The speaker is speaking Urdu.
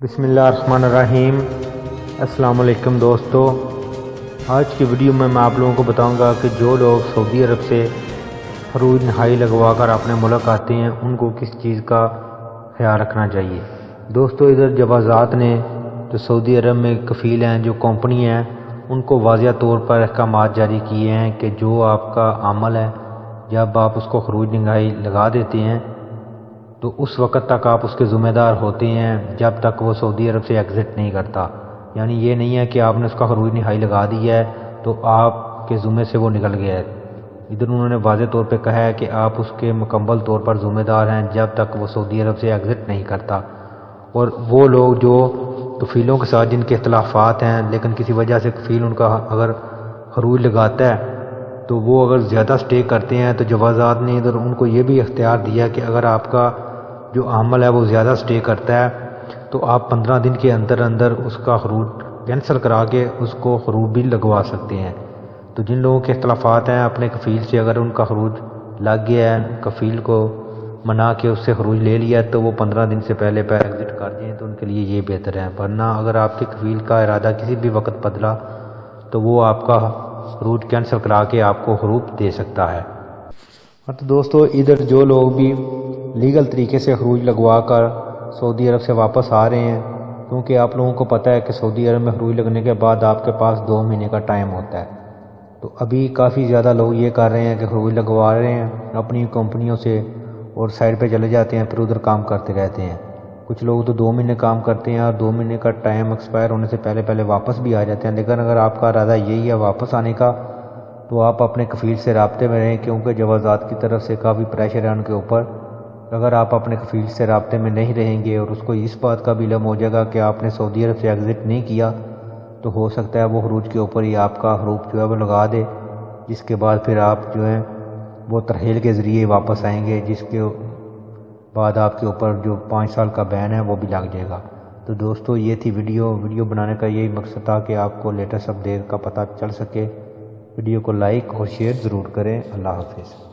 بسم اللہ الرحمن الرحیم۔ السلام علیکم دوستو، آج کی ویڈیو میں آپ لوگوں کو بتاؤں گا کہ جو لوگ سعودی عرب سے خروج نہائی لگوا کر اپنے ملک آتے ہیں ان کو کس چیز کا خیال رکھنا چاہیے۔ دوستو، ادھر جوازات نے جو سعودی عرب میں کفیل ہیں، جو کمپنی ہیں، ان کو واضح طور پر احکامات جاری کیے ہیں کہ جو آپ کا عمل ہے، جب آپ اس کو خروج نہائی لگا دیتے ہیں تو اس وقت تک آپ اس کے ذمہ دار ہوتے ہیں جب تک وہ سعودی عرب سے ایگزٹ نہیں کرتا۔ یعنی یہ نہیں ہے کہ آپ نے اس کا خروج نہائی لگا دی ہے تو آپ کے ذمے سے وہ نکل گیا ہے۔ ادھر انہوں نے واضح طور پہ کہا ہے کہ آپ اس کے مکمل طور پر ذمہ دار ہیں جب تک وہ سعودی عرب سے ایگزٹ نہیں کرتا۔ اور وہ لوگ جو کفیلوں کے ساتھ جن کے اختلافات ہیں لیکن کسی وجہ سے کفیل ان کا اگر خروج لگاتا ہے تو وہ اگر زیادہ سٹے کرتے ہیں تو جوازات نے ادھر ان کو یہ بھی اختیار دیا کہ اگر آپ کا جو عمل ہے وہ زیادہ سٹے کرتا ہے تو آپ 15 دن کے اندر اندر اس کا خروج کینسل کرا کے اس کو خروج بھی لگوا سکتے ہیں۔ تو جن لوگوں کے اختلافات ہیں اپنے کفیل سے، اگر ان کا خروج لگ گیا ہے، کفیل کو منا کے اس سے خروج لے لیا تو وہ 15 دن سے پہلے ایگزٹ کر دیں تو ان کے لیے یہ بہتر ہے۔ ورنہ اگر آپ کے کفیل کا ارادہ کسی بھی وقت بدلا تو وہ آپ کا خروج کینسل کرا کے آپ کو خروج دے سکتا ہے۔ تو دوستو، ادھر جو لوگ بھی لیگل طریقے سے خروج لگوا کر سعودی عرب سے واپس آ رہے ہیں، کیونکہ آپ لوگوں کو پتہ ہے کہ سعودی عرب میں خروج لگنے کے بعد آپ کے پاس 2 مہینے کا ٹائم ہوتا ہے، تو ابھی کافی زیادہ لوگ یہ کر رہے ہیں کہ خروج لگوا رہے ہیں اپنی کمپنیوں سے اور سائڈ پہ چلے جاتے ہیں، پھر ادھر کام کرتے رہتے ہیں۔ کچھ لوگ تو 2 مہینے کام کرتے ہیں اور 2 مہینے کا ٹائم ایکسپائر ہونے سے پہلے واپس بھی آ جاتے ہیں۔ لیکن اگر آپ کا ارادہ یہی ہے واپس آنے کا تو آپ اپنے کفیل سے رابطے میں رہیں، کیونکہ جوازات کی طرف سے کافی پریشر ہے ان کے اوپر۔ اگر آپ اپنے کفیل سے رابطے میں نہیں رہیں گے اور اس کو اس بات کا بھی علم ہو جائے گا کہ آپ نے سعودی عرب سے ایگزٹ نہیں کیا تو ہو سکتا ہے وہ خروج کے اوپر ہی آپ کا خروج جو ہے وہ لگا دے، جس کے بعد پھر آپ جو ہیں وہ ترحیل کے ذریعے واپس آئیں گے، جس کے بعد آپ کے اوپر جو 5 سال کا بین ہے وہ بھی لگ جائے گا۔ تو دوستو، یہ تھی ویڈیو بنانے کا یہی مقصد تھا کہ آپ کو لیٹسٹ اپڈیٹ کا پتہ چل سکے۔ ویڈیو کو لائک اور شیئر ضرور کریں۔ اللہ حافظ۔